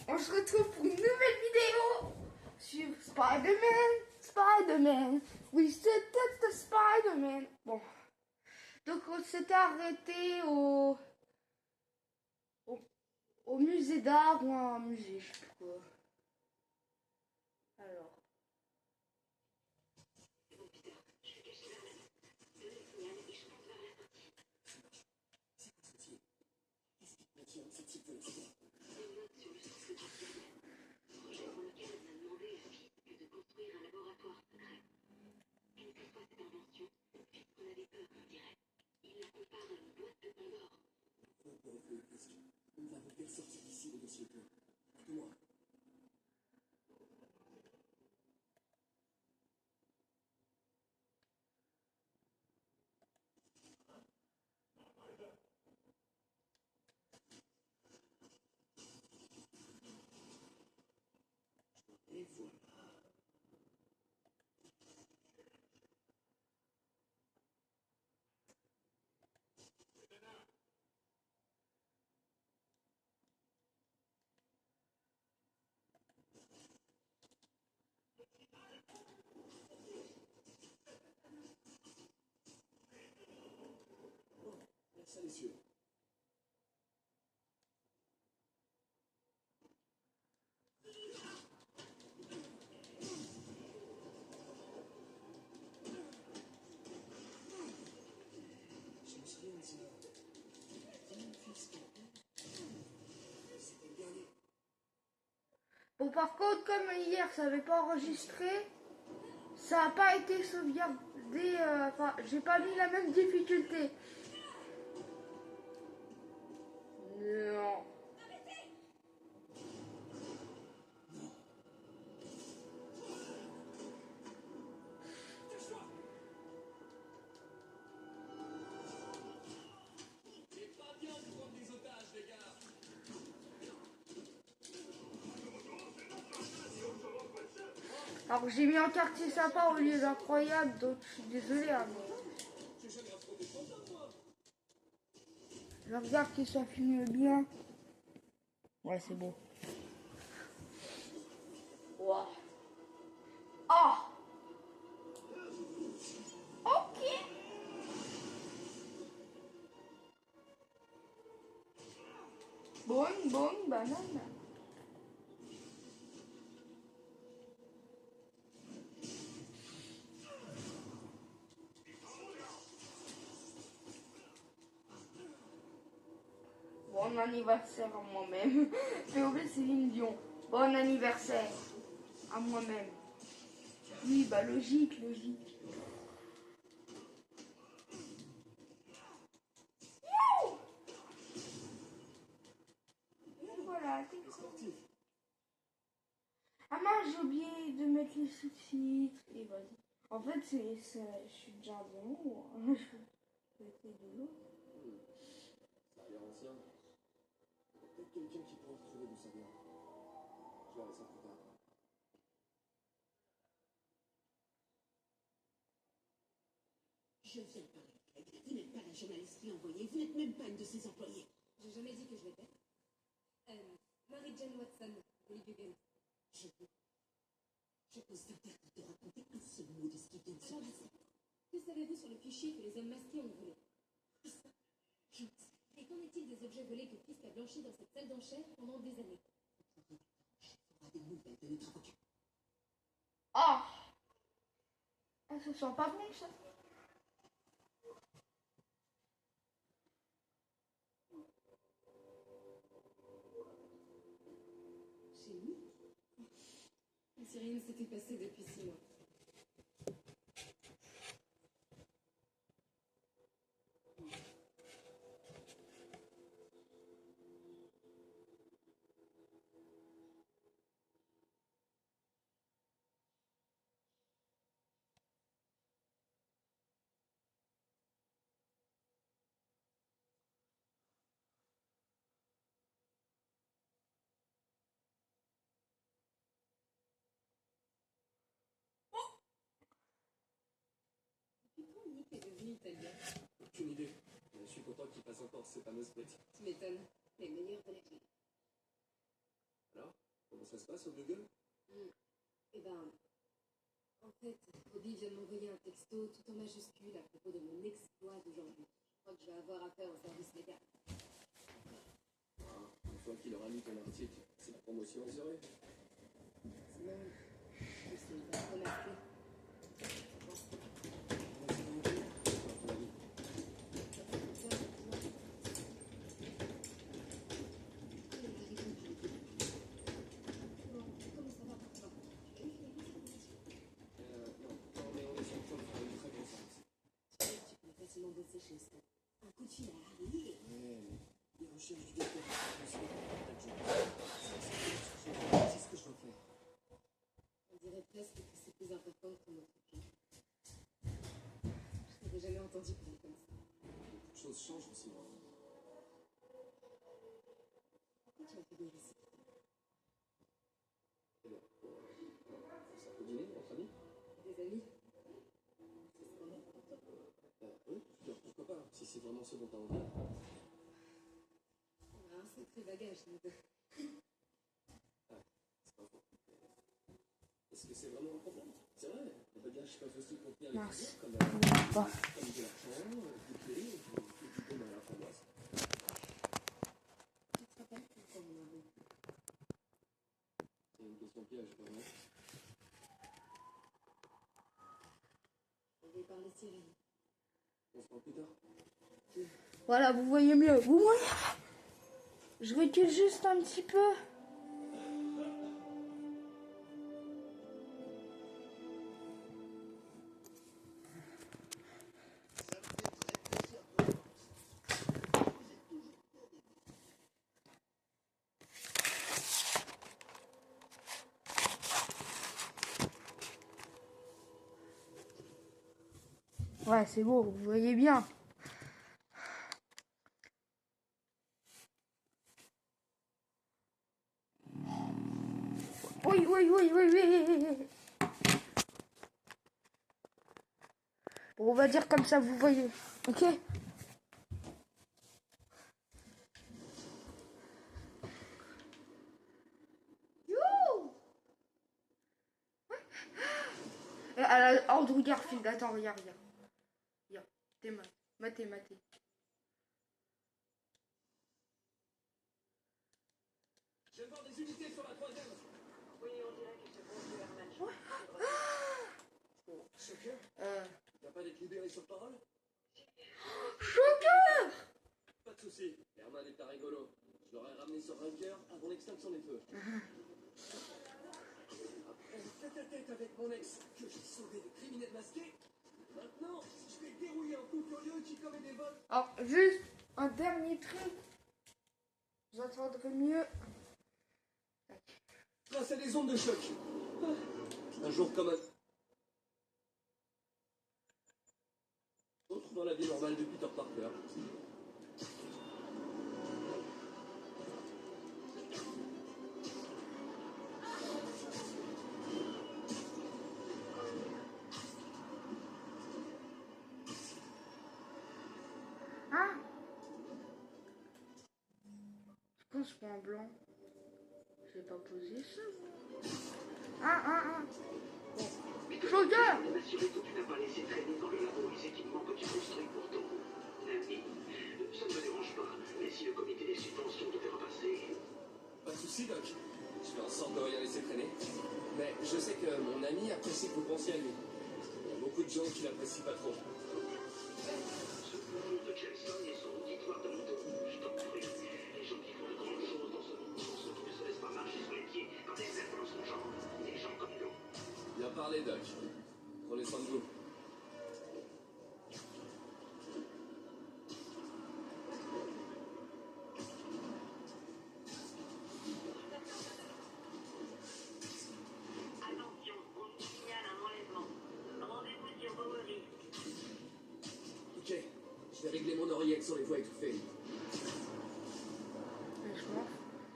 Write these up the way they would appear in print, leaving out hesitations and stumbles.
On se retrouve pour une nouvelle vidéo sur Spider-Man. Oui, c'était Spider-Man. Bon. Donc on s'était arrêté au musée d'art ou un musée, je sais plus quoi. Alors. Et voilà. Bon, merci messieurs. Je me souviens de ça. C'était le dernier. Bon, par contre, comme hier ça n'avait pas enregistré, ça n'a pas été sauvegardé. Enfin, j'ai pas mis la même difficulté. Non. C'est pas bien de prendre des otages, les gars. Alors j'ai mis un quartier sympa au lieu d'incroyable, donc je suis désolée. Hein, J'ai jamais affronté Quentin, moi. je regarde qu'il soit filmé bien. Ouais, c'est beau. Wow. Ah. Ok. Bonne banane. Bon anniversaire à moi-même. POV Céline Dion. Bon anniversaire à moi-même. Oui, bah logique. Youh. Et voilà, Les sportifs. ah mince, j'ai oublié de mettre les sous-titres. Et vas-y. En fait, je suis déjà bon. Je vais essayer de l'autre. Ça a l'air ancien. Peut-être quelqu'un qui pourra retrouver d'où ça vient. Je verrai ça plus tard. Je viens de parler. Vous n'êtes pas la journaliste qui l'a envoyé. Vous n'êtes même pas une de ses employés. J'ai jamais dit que je l'étais. Mary-Jane Watson, Olivier Gale. Je vous interdis de raconter un seul mot de ce qui vient de se Alors, passer. que savez-vous sur le fichier que les hommes masqués ont volé? Je ne sais Et qu'en est-il des objets volés que Fisk a blanchis dans cette salle d'enchères pendant des années? pas. Je ferai des nouvelles de notre avocat. Ah, ah, ça sent pas bon ça. Chez nous? Si rien ne s'était passé depuis 6 mois. Depuis quand Nick est devenu italien? Aucune idée. Mais je suis content qu'il passe encore ces fameuses briques. Tu m'étonnes. Les meilleurs de la ville. Alors, t'enregistrerais pas sur Google? Eh ben, en fait, Robbie vient de m'envoyer un texto tout en majuscule à propos de mon exploit d'aujourd'hui. Je crois que je vais avoir affaire au service légal. Une fois qu'il aura lu ton article, c'est la promotion assurée. C'est même... Je sais, il va me remarquer. Bosser chez Stan. Un coup de fil à Harry et... Ouais, les recherches du docteur. C'est ce que je dois faire. On dirait presque que c'est plus important que notre vie. Je n'avais jamais entendu parler comme ça. Beaucoup de choses changent aussi. Pourquoi tu m'as fait venir ici? Eh bien, ça peut dîner entre amis? Des amis? C'est scandaleux pour toi. Oui, pourquoi pas, si c'est vraiment ce dont t'as envie. On a un sacré bagage, nous deux. C'est pas faux. Est-ce que c'est vraiment un problème? C'est vrai, le bagage pas facile pour tenir les Mince. figures, comme de Pas. l'argent, des clés, et puis du coup, dans la paroisse. Tu te rappelles pourquoi on a vu? C'est une question piège, pas vrai? On avait parlé sirène. On se parle plus tard. Voilà, vous voyez mieux. Vous voyez? Je recule juste un petit peu. Ouais, c'est beau, vous voyez bien. Oui, oui, oui, oui, oui. Bon, on va dire comme ça, vous voyez. Ok? Youhou! Andrew Garfield, attends, regarde. Regarde, t'es maté. Je vais voir des unités sur la troisième. Oui, on dirait qu'il se conduit vers Manchester. Bon, Shocker, t'as pas d'être libéré sur parole? Shocker! Pas de soucis, Herman est un rigolo. Je l'aurais ramené sur Runker avant l'extinction des feux. Après une tête-à-tête avec mon ex que j'ai sauvé de criminels masqués, maintenant, je vais dérouiller un fou furieux qui commet des vols. Alors, juste un dernier truc. Vous entendrez mieux. Grâce à des ondes de choc. Un jour comme un autre dans la vie normale de Peter Parker. Hein? Pourquoi ce point blanc? J'ai pas posé ça. Shocker! M'assurer que tu n'as pas laissé traîner dans le labo les équipements que tu construis pour ton ami. Ça ne me dérange pas, mais si le comité des subventions devait repasser... Pas de soucis, Doc. Je fais en sorte de rien laisser traîner. Mais je sais que mon ami apprécie que vous pensiez à lui. Il y a beaucoup de gens qui l'apprécient pas trop. Ce pauvre de Jackson et son auditoire de moto, je t'en prie. Les gens qui font de grandes choses dans ce monde sont ceux qui ne se laissent pas marcher sur les pieds quand des êtres dans son genre. Des gens comme nous. Bien parlé, Doc. Prenez soin de vous. Attention, on me signale un enlèvement. Rendez-vous sur Bowery. Ok, je vais régler mon oreillette sur les voies étouffées.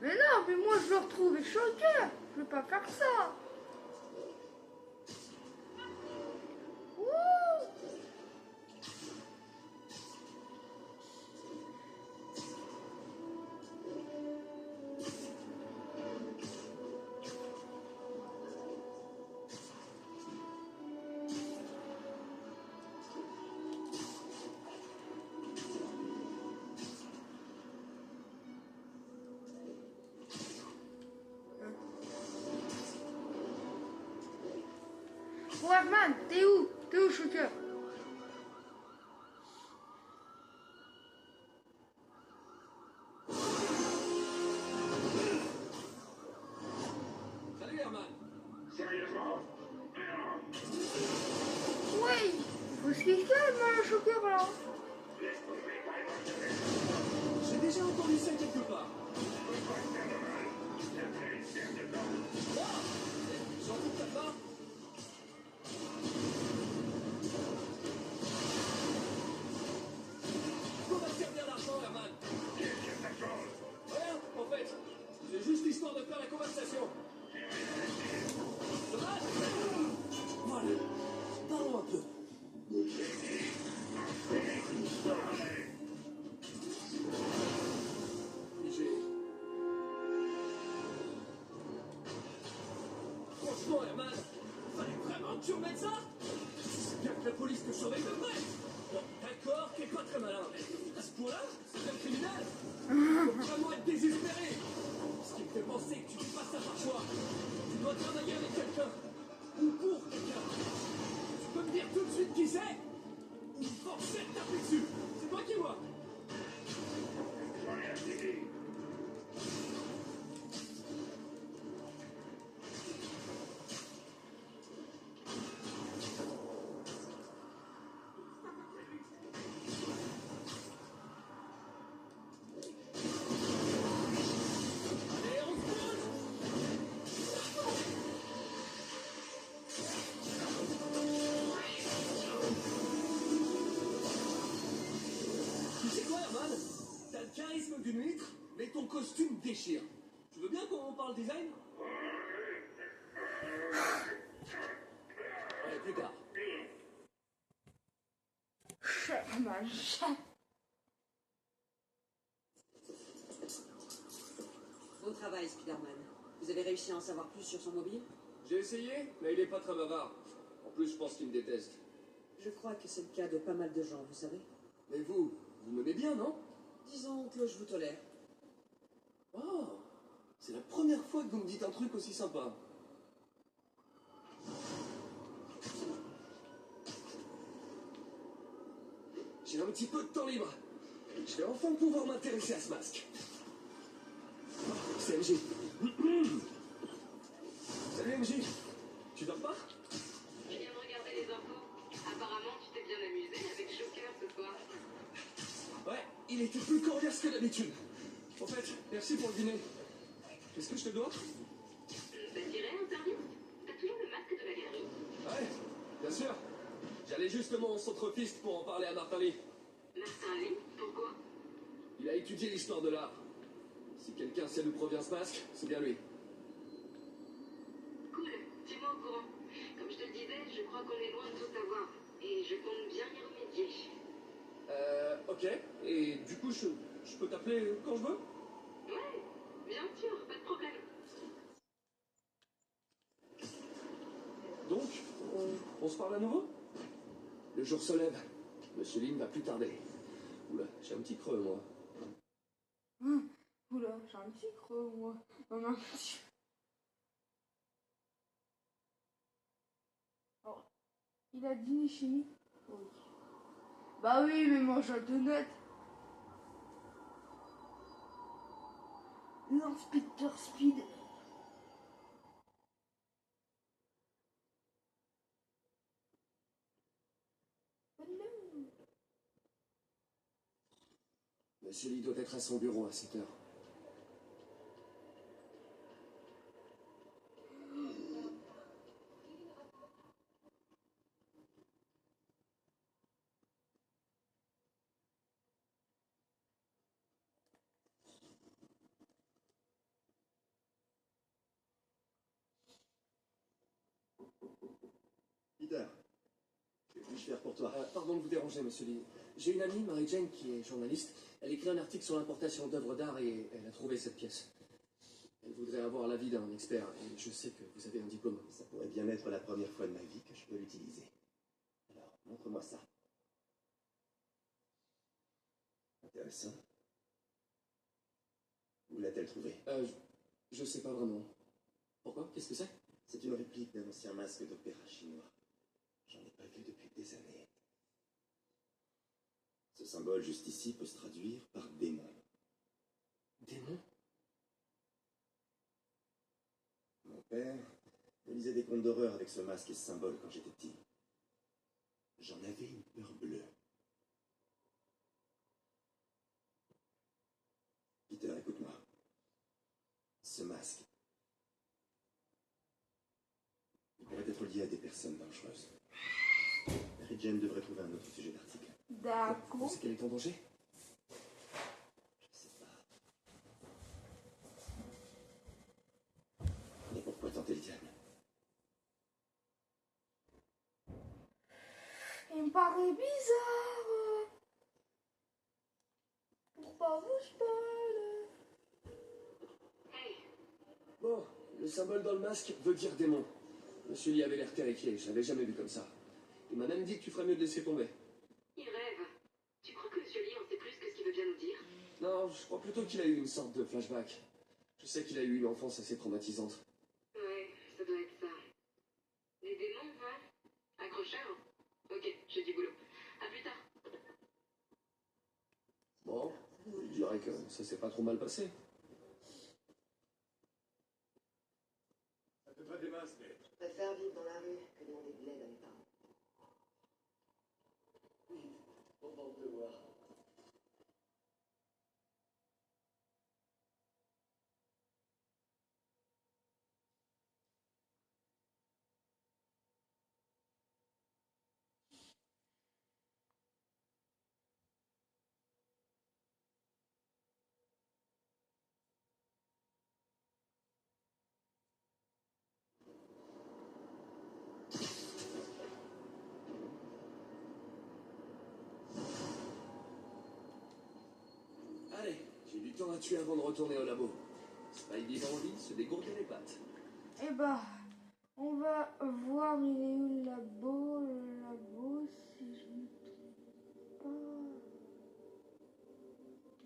Mais non, mais moi je le retrouve Shocker. Je peux pas faire ça. Wouh! Bon, Herman, t'es où? T'es où, Shocker? Salut Herman. Sérieusement? Ouais, faut se qu'il calme, hein, le Shocker, là. J'ai déjà entendu ça quelque part. J'en doute pas. Qu'on va te servir d'argent, Herman. Rien, en fait. C'est juste histoire de faire la conversation. Ça va? Voilà. Parlons un peu. Franchement, Herman, fallait vraiment que tu remettes ça? C'est bien que la police te surveille de près. Bon, d'accord, t'es pas très malin, mais à ce point-là, c'est un criminel. Faut vraiment être désespéré. Ce qui me fait penser que tu fais pas ça par choix. Tu dois travailler avec quelqu'un. Ou pour quelqu'un. Tu peux me dire tout de suite qui c'est? Ou forcer de taper dessus. C'est toi qui vois. Allez, on se pose. Tu sais quoi, Herman? T'as le charisme d'une huître, mais ton costume déchire. Tu veux bien qu'on parle design? Allez, plus tard. Herman, Bon travail, Spider-Man. Vous avez réussi à en savoir plus sur son mobile? J'ai essayé, mais il est pas très bavard. En plus, je pense qu'il me déteste. Je crois que c'est le cas de pas mal de gens, vous savez. Mais vous m'aimez bien, non? Disons que je vous tolère. Oh, c'est la première fois que vous me dites un truc aussi sympa. J'ai un petit peu de temps libre. Je vais enfin pouvoir m'intéresser à ce masque. Oh, c'est MJ. Salut MJ. Tu dors pas? Je viens de regarder les infos. Apparemment, tu t'es bien amusé avec Shocker ce soir. Ouais, il était plus coriace que d'habitude. En fait, merci pour le dîner. Qu'est-ce que je te dois? T'as tiré interview? T'as toujours le masque de la galerie? Ouais, bien sûr. J'allais justement au centre-piste pour en parler à Martin Lee. Martin Lee? Pourquoi? Il a étudié l'histoire de l'art. Si quelqu'un sait d'où provient ce masque, c'est bien lui. Cool, tiens-moi au courant. Comme je te le disais, je crois qu'on est loin de tout savoir. Et je compte bien y remédier. Ok. Et du coup, je peux t'appeler quand je veux? Ouais, bien sûr, pas de problème. Donc, on se parle à nouveau? Le jour se lève. Monsieur Lee ne va plus tarder. Oula, j'ai un petit creux, moi. Oula, j'ai un petit creux, moi. Non, non, monsieur. Oh, il a dîné chez nous. Oui. Bah oui, mais mange un donut. L'inspecteur Speed. Oh non. Monsieur Lee doit être à son bureau à 7 heures. Peter, que puis-je faire pour toi? Pardon de vous déranger, monsieur Lee. J'ai une amie, Mary-Jane, qui est journaliste. Elle écrit un article sur l'importation d'œuvres d'art et elle a trouvé cette pièce. Elle voudrait avoir l'avis d'un expert et je sais que vous avez un diplôme. Ça pourrait bien être la première fois de ma vie que je peux l'utiliser. Alors, montre-moi ça. Intéressant. Où l'a-t-elle trouvé? Je sais pas vraiment. Pourquoi? Qu'est-ce que c'est? C'est une réplique d'un ancien masque d'opéra chinois. J'en ai pas vu depuis des années. Ce symbole juste ici peut se traduire par démon. Démon? Mon père me lisait des contes d'horreur avec ce masque et ce symbole quand j'étais petit. J'en avais une peur bleue. Peter, écoute-moi. Ce masque, il pourrait être lié à des personnes dangereuses. Mary Jane devrait trouver un autre sujet d'article. Tu D'accord. sais qu'elle est en danger? Je sais pas. Mais pourquoi tenter le diable? Il me paraît bizarre. Pour pas vous spoiler. Bon, le symbole dans le masque veut dire démon. Monsieur Lee avait l'air terrifié, je l'avais jamais vu comme ça. Il m'a même dit que tu ferais mieux de laisser tomber. Il rêve. Tu crois que Monsieur Lee en sait plus que ce qu'il veut bien nous dire? Non, je crois plutôt qu'il a eu une sorte de flashback. Je sais qu'il a eu une enfance assez traumatisante. Ouais, ça doit être ça. Les démons, hein? Accrocheur? Ok, j'ai du boulot. À plus tard. Bon, je dirais que ça s'est pas trop mal passé. Ça te pas des masques, mais... Je préfère vivre dans la rue que demander de l'aide à mes parents. Content de te voir. Allez, j'ai du temps à tuer avant de retourner au labo. Spidey va en vie, se dégourdir les pattes. Eh bah, on va voir il est où le labo. Le labo, si je me trompe pas.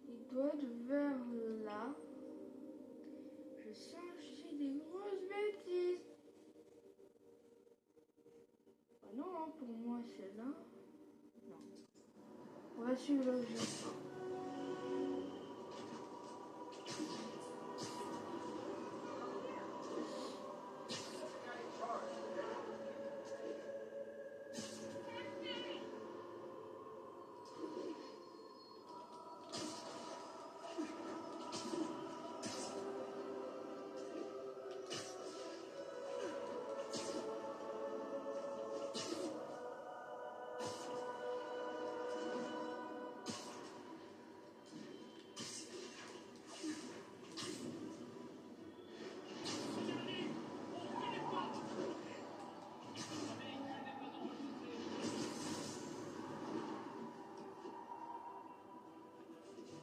Il doit être vers là. Je sens que je dis des grosses bêtises. Ah non, hein, pour moi c'est là. Non. On va suivre le jeu.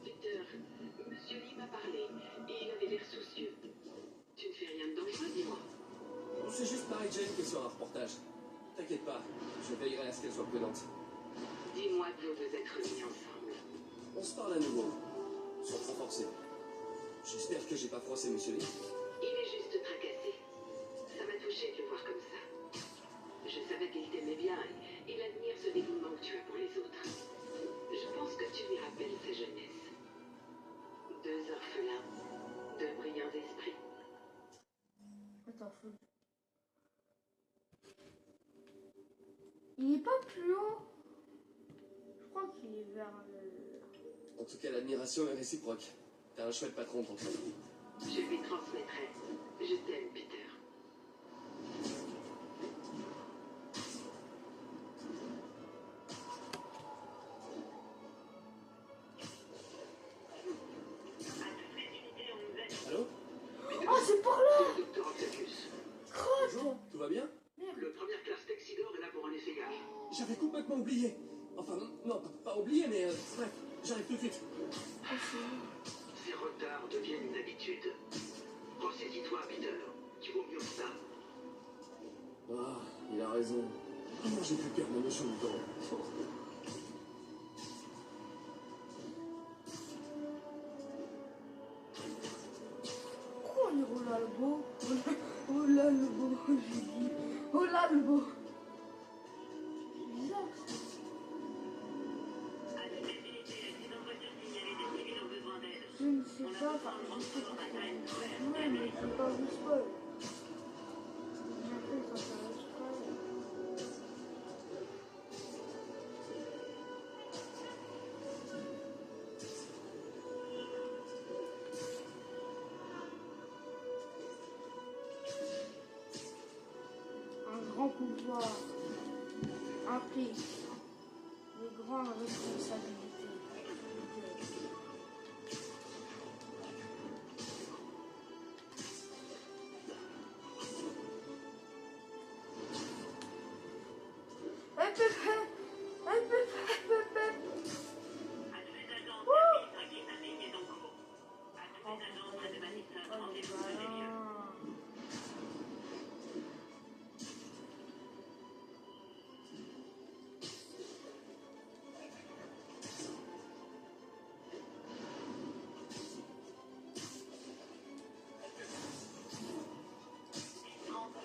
Peter, Monsieur Lee m'a parlé et il avait l'air soucieux. Tu ne fais rien de dangereux, dis-moi. Bon, c'est juste Mary Jane qui est sur un reportage. T'inquiète pas, je veillerai à ce qu'elle soit prudente. Dis-moi que vous vous êtes remis ensemble. On se parle à nouveau, sans trop forcer. J'espère que j'ai pas froissé Monsieur Lee. Il est juste tracassé. Ça m'a touché de le voir comme ça. Je savais qu'il t'aimait bien et il admire ce dévouement que tu as pour les autres. Je pense que tu lui rappelles sa jeunesse. Deux orphelins, deux brillants esprits. Attends, faut... Il est pas plus haut. Je crois qu'il est vers le... En tout cas, l'admiration est réciproque. T'as un chouette patron, ton frère. Je lui transmettrai. Je t'aime, Peter. Allô? Oh, c'est par là! C'est le docteur Octavius. Crotte! Bonjour, tout va bien? Le première classe Texidor est là pour un essayage. J'avais complètement oublié. Enfin, non, pas oublié, mais bref, j'arrive tout de suite. Oh, c'est... Ces retards deviennent une habitude. Ressaisis-toi, Peter. Tu vaux mieux que ça. Ah, il a raison. Comment j'ai pu perdre ma notion du temps? Pourquoi on est au labo? Oh là le beau, j'ai dit. Oh là le beau. grands pouvoirs impliquent les grandes responsabilités.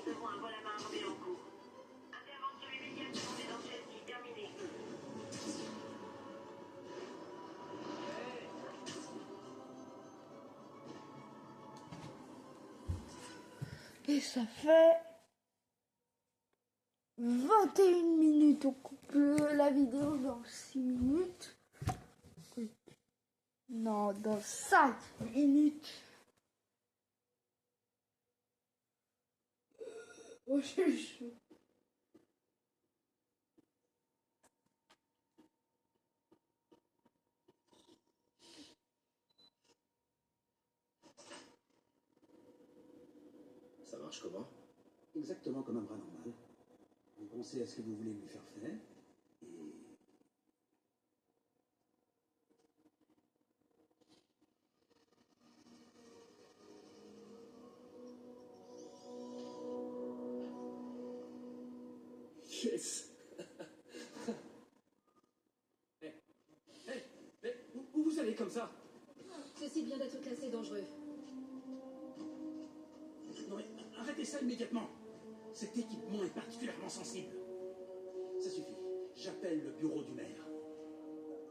Recevons un vol à main armé en cours. Intervention immédiate devant les enchères qui terminée. Et ça fait 21 minutes. On coupe la vidéo dans 6 minutes. Non, dans 5 minutes. Oh, j'ai chaud. Ça marche comment? Exactement comme un bras normal. Vous pensez à ce que vous voulez lui faire faire, et... Yes. Où vous allez comme ça? Ceci vient d'être classé dangereux. Non mais arrêtez ça immédiatement. Cet équipement est particulièrement sensible. Ça suffit. J'appelle le bureau du maire.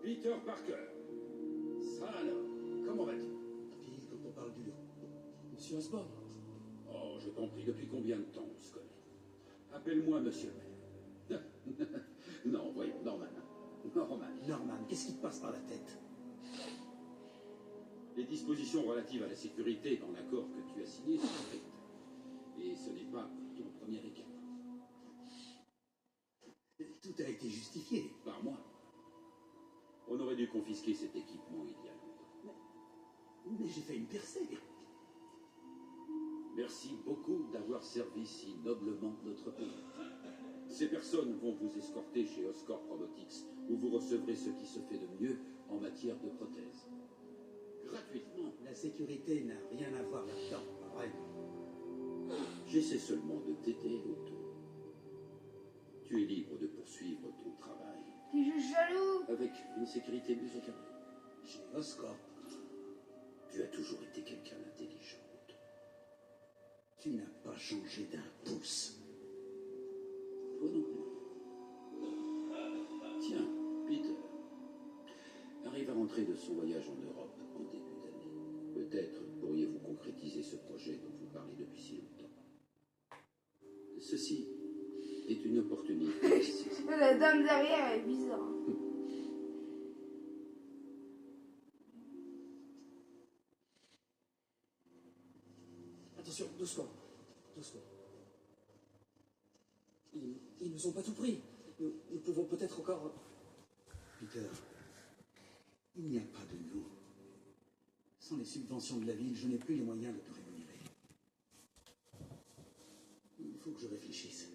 Peter Parker. Ça alors, comment vas-tu? Puis, quand on parle dur. Monsieur Osborn. Oh, je t'en prie, depuis combien de temps on se connaît? Appelle-moi monsieur le maire. Non, voyons, Norman. Norman, qu'est-ce qui te passe par la tête? Les dispositions relatives à la sécurité dans l'accord que tu as signé sont strictes. Et ce n'est pas ton premier écart. Tout a été justifié. Par moi. On aurait dû confisquer cet équipement il y a longtemps. Mais j'ai fait une percée. Merci beaucoup d'avoir servi si noblement notre pays. Ces personnes vont vous escorter chez Oscorp Robotics, où vous recevrez ce qui se fait de mieux en matière de prothèses. Gratuitement. La sécurité n'a rien à voir là-dedans, pas vrai? J'essaie seulement de t'aider, Otto. Tu es libre de poursuivre ton travail T'es juste jaloux. avec une sécurité mieux encadrée. Chez Oscorp, Tu as toujours été quelqu'un d'intelligent, Otto. tu n'as pas changé d'un pouce. Toi non plus. Tiens, Peter arrive à rentrer de son voyage en Europe en début d'année. Peut-être pourriez-vous concrétiser ce projet dont vous parlez depuis si longtemps. Ceci est une opportunité. La dame derrière elle est bizarre. Attention, doucement. Doucement. Ils nous ont pas tout pris. Nous pouvons peut-être encore... Peter, il n'y a pas de nous. Sans les subventions de la ville, je n'ai plus les moyens de te rémunérer. Il faut que je réfléchisse.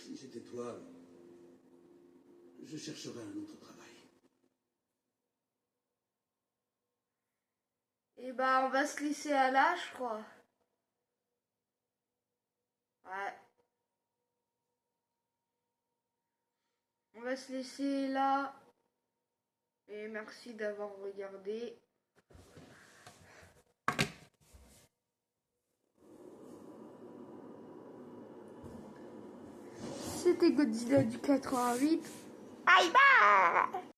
Si j'étais toi, je chercherais un autre travail. Et bah on va se laisser à là, je crois. Ouais. On va se laisser là. Et merci d'avoir regardé. C'était Godzilla du 88. Bye bye.